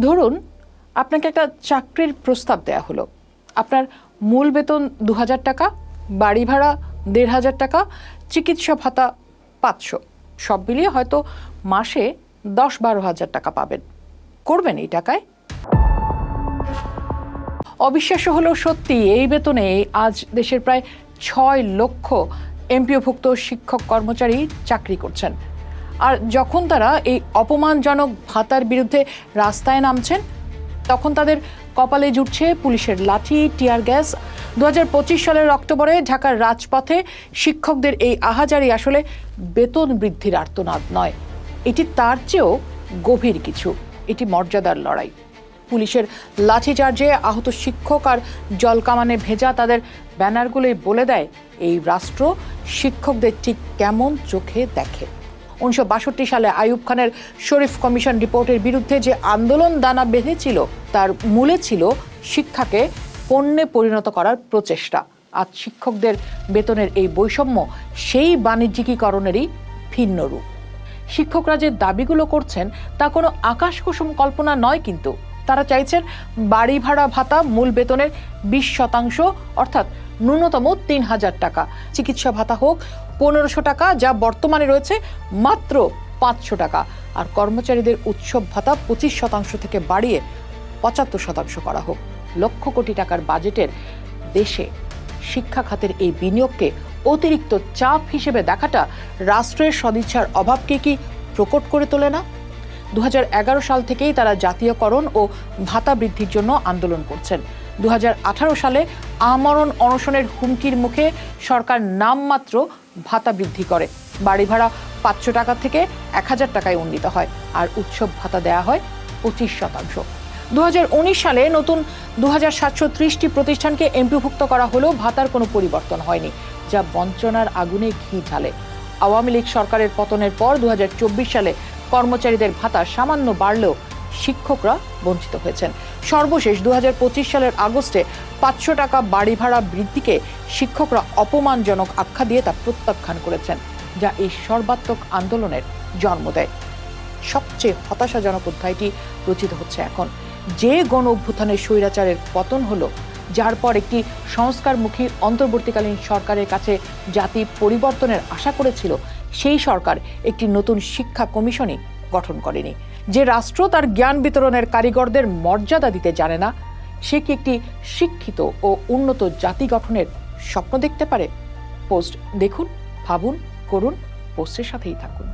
ধরুন আপনাকে একটা চাকরির প্রস্তাব দেয়া হলো, আপনার মূল বেতন ২,০০০ টাকা, বাড়ি ভাড়া ১,৫০০ টাকা, চিকিৎসা ভাতা ৫০০, সব মিলিয়ে হয়তো মাসে ১০-১২ হাজার টাকা পাবেন। করবেন এই টাকায়? অবিশ্বাস্য হলেও সত্যি, এই বেতনে আজ দেশের প্রায় ৬ লক্ষ এমপিওভুক্ত শিক্ষক কর্মচারী চাকরি করছেন। আর যখন তারা এই অপমানজনক ভাতার বিরুদ্ধে রাস্তায় নামছেন, তখন তাদের কপালে জুটছে পুলিশের লাঠি, টিয়ার গ্যাস। ২০২৫ সালের অক্টোবরে ঢাকার রাজপথে শিক্ষকদের এই আহাজারি আসলে বেতন বৃদ্ধির আর্তনাদ নয়, এটি তার চেয়েও গভীর কিছু। এটি মর্যাদার লড়াই। পুলিশের লাঠিচার্জে আহত শিক্ষক আর জলকামানে ভেজা তাদের ব্যানারগুলোই বলে দেয় এই রাষ্ট্র শিক্ষকদের ঠিক কেমন চোখে দেখে। ১৯৬২ সালে আইয়ুব খানের শরীফ কমিশন রিপোর্টের বিরুদ্ধে যে আন্দোলন দানা বেঁধেছিল, তার মূলে ছিল শিক্ষাকে পণ্যে পরিণত করার প্রচেষ্টা। আজ শিক্ষকদের বেতনের এই বৈষম্য সেই বাণিজ্যিকীকরণেরই ভিন্ন রূপ। শিক্ষকরা যে দাবিগুলো করছেন তা কোনো আকাশকুসুম কল্পনা নয়, কিন্তু তারা চাইছেন বাড়ি ভাড়া ভাতা মূল বেতনের ২০% অর্থাৎ ন্যূনতম ৩,০০০ টাকা, চিকিৎসা ভাতা হোক ১৫০০ টাকা, যা বর্তমানে রয়েছে মাত্র ৫০০ টাকা, আর কর্মচারীদের উৎসব ভাতা ২৫% থেকে বাড়িয়ে ৭৫% করা হোক। লক্ষ কোটি টাকার বাজেটের দেশে শিক্ষা খাতের এই বিনিয়োগকে অতিরিক্ত চাপ হিসেবে দেখাটা রাষ্ট্রের সদিচ্ছার অভাবকে কি প্রকট করে তোলে না? ২০১১ সাল থেকেই তারা জাতীয়করণ ও ভাতা বৃদ্ধির জন্য আন্দোলন করছেন। ২০১৮ সালে আমরণ অনশনের হুমকির মুখে সরকার নামমাত্র ভাতা বৃদ্ধি করে। বাড়ি ভাড়া ৫০০ টাকা থেকে ১,০০০ টাকায় উন্নীত হয়, আর উৎসব ভাতা দেয়া হয় ২৫%। ২০১৯ সালে নতুন ২,৭৩০টি প্রতিষ্ঠানকে এমপিওভুক্ত করা হলেও ভাতার কোনো পরিবর্তন হয়নি, যা বঞ্চনার আগুনে ঘি ঢালে। আওয়ামী লীগ সরকারের পতনের পর ২০২৪ সালে কর্মচারীদের ভাতা সামান্য বাড়লেও শিক্ষকরা বঞ্চিত হয়েছেন। সর্বশেষ ২০২৫ সালের আগস্টে ৫০০ টাকা বাড়ি ভাড়া বৃদ্ধিকে শিক্ষকরা অপমানজনক আখ্যা দিয়ে তা প্রত্যাখ্যান করেছেন, যা এই সর্বাত্মক আন্দোলনের জন্ম দেয়। সবচেয়ে হতাশাজনক অধ্যায়টি রচিত হচ্ছে এখন। যে গণ অভ্যুত্থানের স্বৈরাচারের পতন হলো, যার পর একটি সংস্কারমুখী অন্তর্বর্তীকালীন সরকারের কাছে জাতি পরিবর্তনের আশা করেছিল, সেই সরকার একটি নতুন শিক্ষা কমিশনই গঠন করেনি। যে রাষ্ট্র তার জ্ঞান বিতরণের কারিগরদের মর্যাদা দিতে জানে না, সে কি একটি শিক্ষিত ও উন্নত জাতি গঠনের স্বপ্ন দেখতে পারে? পোস্ট দেখুন, ভাবুন, করুন, পোস্টের সাথেই থাকুন।